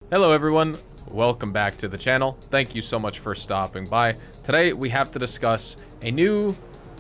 Hello everyone, welcome back to the channel. Thank you so much for stopping by. Today we have to discuss a new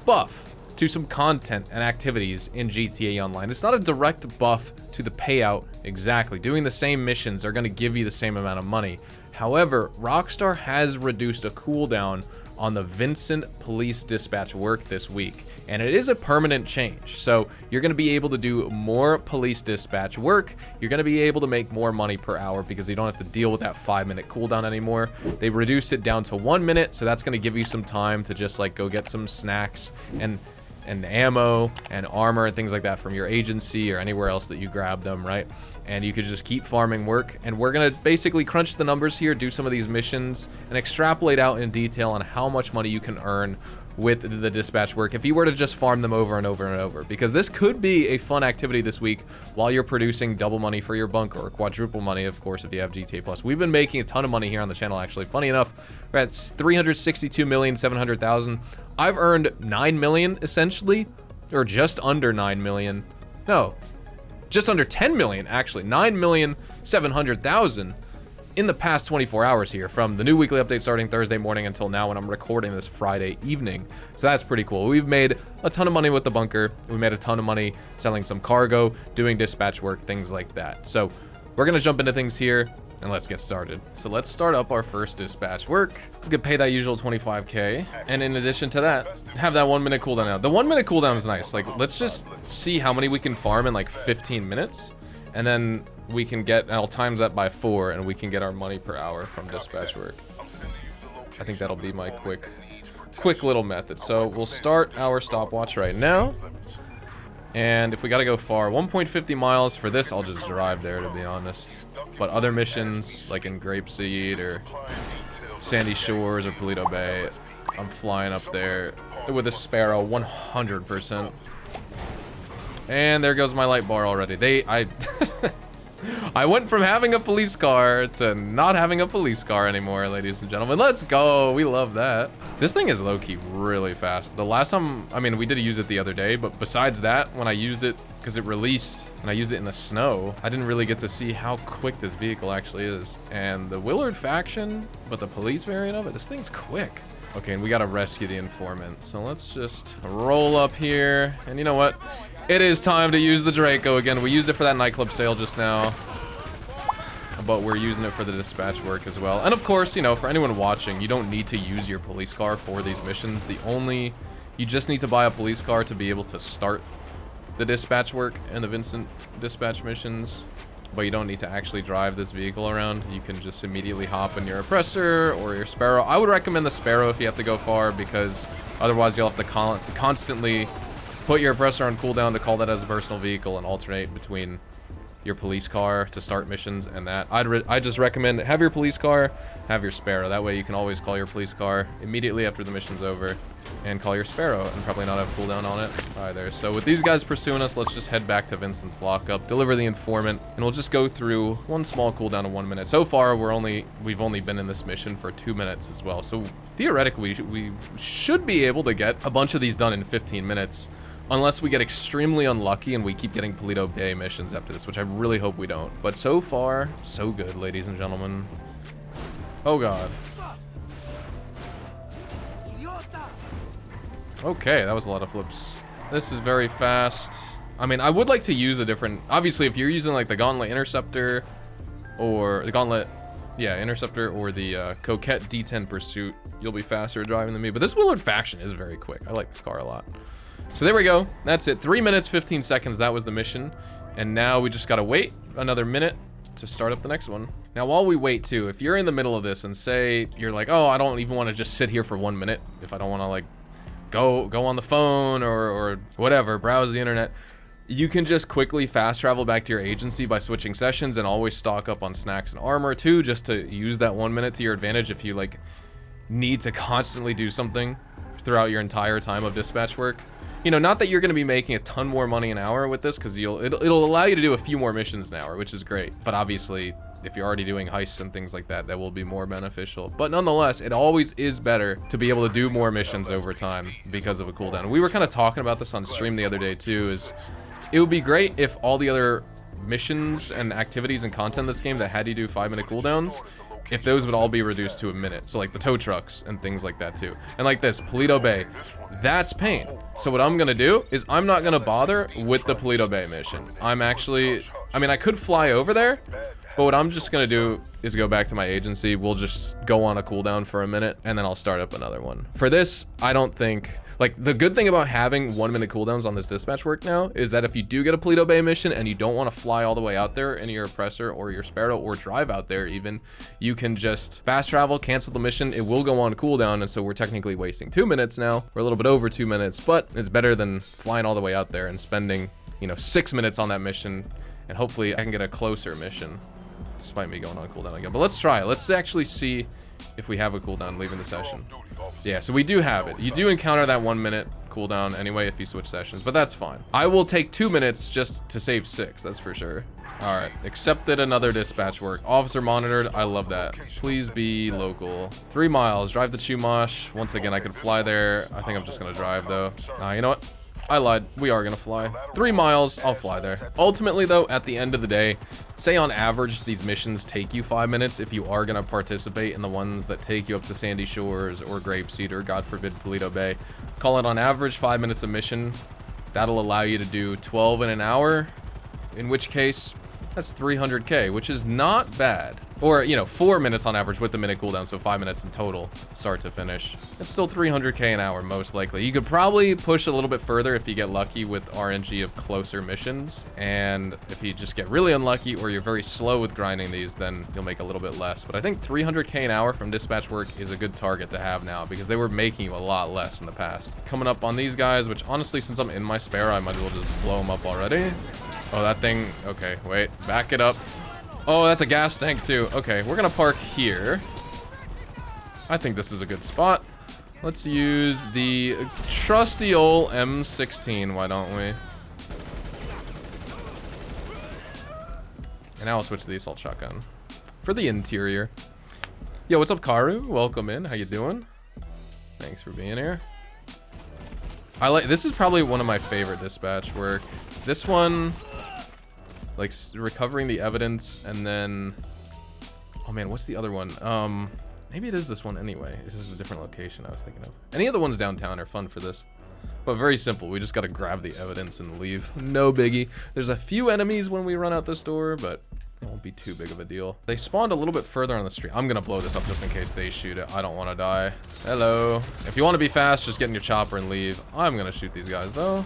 buff to some content and activities in GTA Online. It's not a direct buff to the payout exactly. Doing the same missions are going to give you the same amount of money. However, Rockstar has reduced a cooldown on the Vincent police dispatch work this week, and it is a permanent change. So you're going to be able to do more police dispatch work. You're going to be able to make more money per hour because you don't have to deal with that 5-minute cooldown anymore. They reduced it down to 1 minute, so that's going to give you some time to just like go get some snacks and ammo and armor and things like that from your agency or anywhere else that you grab them, right? And you could just keep farming work, and we're gonna basically crunch the numbers here, do some of these missions, and extrapolate out in detail on how much money you can earn with the dispatch work if you were to just farm them over and over and over, because this could be a fun activity this week while you're producing double money for your bunker, or quadruple money, of course, if you have GTA Plus. We've been making a ton of money here on the channel, actually. Funny enough, we're at 362,700,000. I've earned 9 million, essentially, or just under 9 million. No, just under 10 million, actually. 9,700,000 in the past 24 hours here, from the new weekly update starting Thursday morning until now when I'm recording this Friday evening. So that's pretty cool. We've made a ton of money with the bunker. We made a ton of money selling some cargo, doing dispatch work, things like that. So we're gonna jump into things here and let's get started. So let's start up our first dispatch work. We could pay that usual 25K, and in addition to that, have that 1 minute cooldown now. The 1 minute cooldown is nice. Like, let's just see how many we can farm in like 15 minutes, and then we can get, and I'll times that by 4, and we can get our money per hour from dispatch work. I think that'll be my quick little method. So we'll start our stopwatch right now. And if we gotta go far, 1.50 miles for this, I'll just drive there, to be honest. But other missions, like in Grapeseed or Sandy Shores or Polito Bay, I'm flying up there with a Sparrow 100%. And there goes my light bar already. I went from having a police car to not having a police car anymore, ladies and gentlemen. Let's go. We love that. This thing is low-key really fast. The last time, I mean, we did use it the other day, but besides that, when I used it, because it released, and I used it in the snow, I didn't really get to see how quick this vehicle actually is. And the Willard faction, but the police variant of it, this thing's quick. Okay, and we gotta rescue the informant. So let's just roll up here. And you know what? It is time to use the Draco again. We used it for that nightclub sale just now, but we're using it for the dispatch work as well. And of course, you know, for anyone watching, you don't need to use your police car for these missions. You just need to buy a police car to be able to start the dispatch work and the Vincent dispatch missions, but you don't need to actually drive this vehicle around. You can just immediately hop in your Oppressor or your Sparrow. I would recommend the Sparrow if you have to go far, because otherwise you'll have to constantly put your Oppressor on cooldown to call that as a personal vehicle and alternate between your police car to start missions and that. I just recommend have your police car, have your Sparrow. That way you can always call your police car immediately after the mission's over and call your Sparrow and probably not have cooldown on it either. So with these guys pursuing us, let's just head back to Vincent's lockup, deliver the informant, and we'll just go through one small cooldown of 1 minute. So far, we've only been in this mission for 2 minutes as well. So theoretically, we should be able to get a bunch of these done in 15 minutes. Unless we get extremely unlucky and we keep getting Polito Bay missions after this, which I really hope we don't. But so far, so good, ladies and gentlemen. Oh god. Okay, that was a lot of flips. This is very fast. I mean, I would like to use a different... Obviously, if you're using like the Gauntlet Interceptor or the Gauntlet... Yeah, Interceptor or the Coquette D10 Pursuit, you'll be faster driving than me. But this Willard faction is very quick. I like this car a lot. So there we go. That's it. 3 minutes, 15 seconds. That was the mission. And now we just got to wait another minute to start up the next one. Now, while we wait too, if you're in the middle of this and say you're like, oh, I don't even want to just sit here for 1 minute. If I don't want to like go on the phone or whatever, browse the internet, you can just quickly fast travel back to your agency by switching sessions and always stock up on snacks and armor too, just to use that 1 minute to your advantage if you like need to constantly do something throughout your entire time of dispatch work. You know, not that you're going to be making a ton more money an hour with this, because it'll allow you to do a few more missions an hour, which is great. But obviously, if you're already doing heists and things like that, that will be more beneficial. But nonetheless, it always is better to be able to do more missions over time because of a cooldown. And we were kind of talking about this on stream the other day too, is it would be great if all the other missions and activities and content in this game that had you do 5-minute cooldowns, if those would all be reduced to a minute. So like the tow trucks and things like that too. And like this, Paleto Bay, that's pain. So what I'm gonna do is I'm not gonna bother with the Paleto Bay mission. I'm actually, I mean, I could fly over there, but what I'm just gonna do is go back to my agency. We'll just go on a cooldown for a minute and then I'll start up another one. For this, I don't think, like, the good thing about having 1-minute cooldowns on this dispatch work now is that if you do get a Paleto Bay mission and you don't want to fly all the way out there in your oppressor or your Sparrow or drive out there even, you can just fast travel, cancel the mission. It will go on cooldown, and so we're technically wasting 2 minutes now. We're a little bit over 2 minutes, but it's better than flying all the way out there and spending, you know, 6 minutes on that mission, and hopefully I can get a closer mission despite me going on cooldown again. But let's try it. Let's actually see if we have a cooldown leaving the session. Yeah, so we do have it. You do encounter that 1-minute cooldown anyway if you switch sessions, but that's fine. I will take 2 minutes just to save 6, that's for sure. All right, accepted another dispatch work. Officer monitored, I love that. Please be local. 3 miles, drive to Chumash. Once again, I could fly there. I think I'm just gonna drive though. You know what? I lied. We are gonna fly. 3 miles, I'll fly there. Ultimately though, at the end of the day, say on average these missions take you 5 minutes if you are gonna participate in the ones that take you up to Sandy Shores or Grapeseed or God forbid Paleto Bay. Call it on average 5 minutes a mission. That'll allow you to do 12 in an hour, in which case that's 300k, which is not bad. Or, you know, 4 minutes on average with the minute cooldown, so 5 minutes in total, start to finish. It's still 300k an hour, most likely. You could probably push a little bit further if you get lucky with RNG of closer missions. And if you just get really unlucky or you're very slow with grinding these, then you'll make a little bit less. But I think 300k an hour from dispatch work is a good target to have now, because they were making you a lot less in the past. Coming up on these guys, which honestly, since I'm in my Sparrow, I might as well just blow them up already. Oh, that thing, okay, wait, back it up. Oh, that's a gas tank too. Okay, we're gonna park here. I think this is a good spot. Let's use the trusty old M16, why don't we? And now I'll switch to the assault shotgun for the interior. Yo, what's up, Karu? Welcome in, how you doing? Thanks for being here. This is probably one of my favorite dispatch work. This one, like recovering the evidence, and then, oh man, what's the other one? Maybe it is this one anyway. It's just a different location I was thinking of. Any of the ones downtown are fun for this, but very simple. We just got to grab the evidence and leave. No biggie. There's a few enemies when we run out this door, but it won't be too big of a deal. They spawned a little bit further on the street. I'm gonna blow this up just in case they shoot it. I don't want to die. Hello. If you want to be fast, just get in your chopper and leave. I'm gonna shoot these guys though.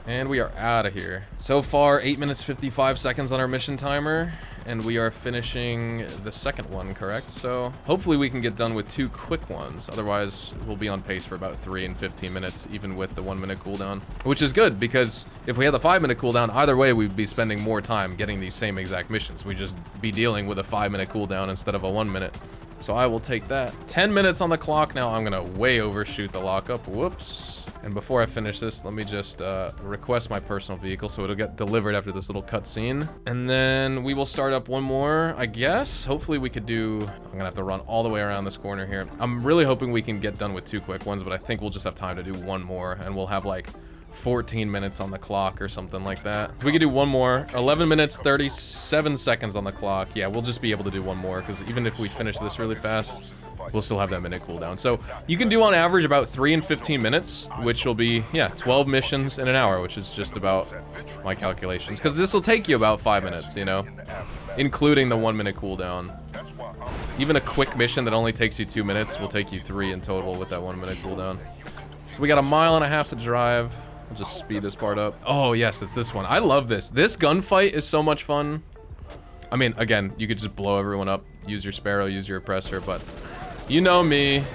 And we are out of here. So far, 8 minutes 55 seconds on our mission timer, and we are finishing the second one, correct? So hopefully we can get done with 2 quick ones. Otherwise, we'll be on pace for about 3 and 15 minutes, even with the 1 minute cooldown, which is good because if we had the 5 minute cooldown, either way, we'd be spending more time getting these same exact missions. We'd just be dealing with a 5 minute cooldown instead of a 1 minute. So I will take that. 10 minutes on the clock now. I'm gonna way overshoot the lockup. Whoops. And before I finish this, let me just request my personal vehicle so it'll get delivered after this little cutscene. And then we will start up one more, I guess. Hopefully we could do, I'm gonna have to run all the way around this corner here. I'm really hoping we can get done with 2 quick ones, but I think we'll just have time to do one more, and we'll have like 14 minutes on the clock or something like that. We could do one more. 11 minutes, 37 seconds on the clock. Yeah, we'll just be able to do one more, because even if we finish this really fast, we'll still have that minute cooldown. So you can do on average about 3 and 15 minutes, which will be, yeah, 12 missions in an hour, which is just about my calculations. Because this will take you about 5 minutes, you know, including the 1 minute cooldown. Even a quick mission that only takes you 2 minutes will take you 3 in total with that 1 minute cooldown. So we got 1.5 miles to drive. I'll just speed this part up. Oh yes, it's this one. I love this. This gunfight is so much fun. I mean, again, you could just blow everyone up, use your Sparrow, use your oppressor, but you know me.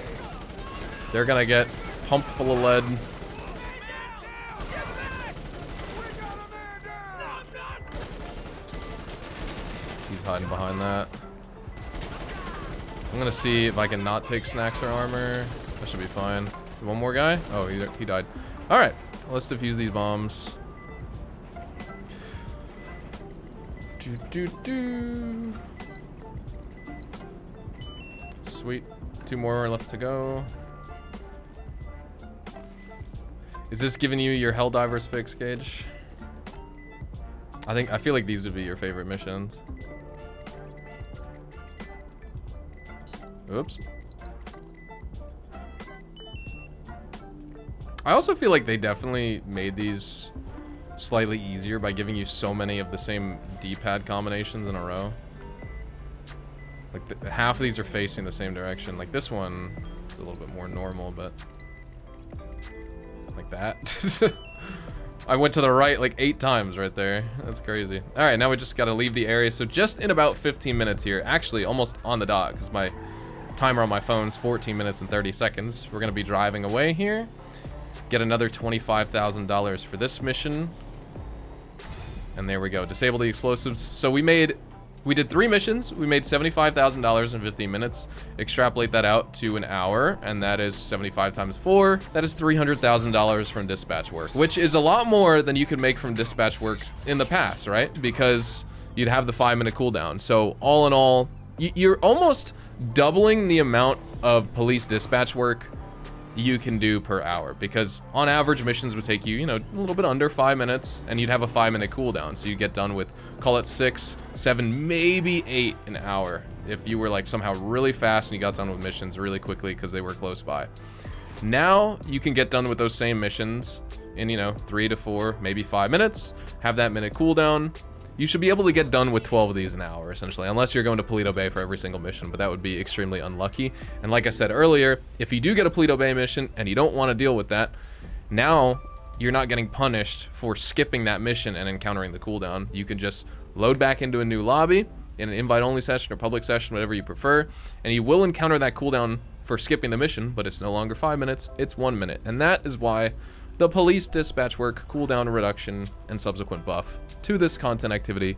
They're gonna get pumped full of lead. He's hiding behind that. I'm gonna see if I can not take snacks or armor. That should be fine. One more guy? Oh, he died. All right, let's defuse these bombs. Sweet. 2 more left to go. Is this giving you your Helldivers fix, Gage? I feel like these would be your favorite missions. Oops. I also feel like they definitely made these slightly easier by giving you so many of the same D-pad combinations in a row. Like half of these are facing the same direction. Like this one is a little bit more normal, but like that. I went to the right like 8 times right there. That's crazy. All right, now we just got to leave the area. So just in about 15 minutes here, actually almost on the dot, because my timer on my phone is 14 minutes and 30 seconds. We're going to be driving away here. Get another $25,000 for this mission. And there we go. Disable the explosives. So we did 3 missions. We made $75,000 in 15 minutes. Extrapolate that out to an hour, and that is 75 times 4. That is $300,000 from dispatch work, which is a lot more than you could make from dispatch work in the past, right? Because you'd have the 5-minute cooldown. So all in all, you're almost doubling the amount of police dispatch work you can do per hour, because on average missions would take you, you know, a little bit under 5 minutes, and you'd have a 5-minute cooldown, so you get done with, call it 6, 7, maybe 8 an hour if you were like somehow really fast and you got done with missions really quickly because they were close by. Now you can get done with those same missions in, you know, 3 to 4, maybe 5 minutes, have that minute cooldown. You should be able to get done with 12 of these an hour, essentially, unless you're going to Paleto Bay for every single mission, but that would be extremely unlucky. And like I said earlier, if you do get a Paleto Bay mission and you don't want to deal with that, now you're not getting punished for skipping that mission and encountering the cooldown. You can just load back into a new lobby in an invite-only session or public session, whatever you prefer, and you will encounter that cooldown for skipping the mission, but it's no longer 5 minutes, it's 1 minute. And that is why the police dispatch work, cooldown reduction, and subsequent buff to this content activity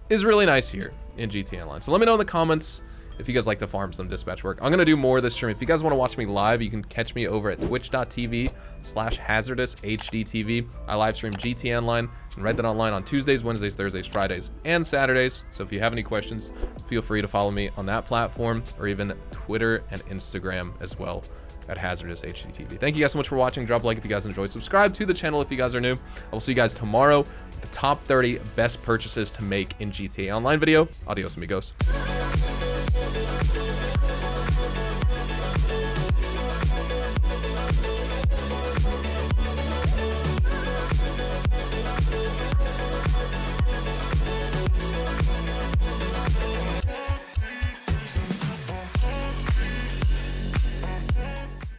is really nice here in GTA Online. So let me know in the comments if you guys like to farm some dispatch work. I'm going to do more of this stream. If you guys want to watch me live, you can catch me over at twitch.tv/hazardoushdtv. I live stream GTA Online and Red Dead Online on Tuesdays, Wednesdays, Thursdays, Fridays, and Saturdays. So if you have any questions, feel free to follow me on that platform, or even Twitter and Instagram as well at HazardousHDTV. Thank you guys so much for watching. Drop a like if you guys enjoyed. Subscribe to the channel if you guys are new. I will see you guys tomorrow with the top 30 best purchases to make in GTA Online video. Adios, amigos.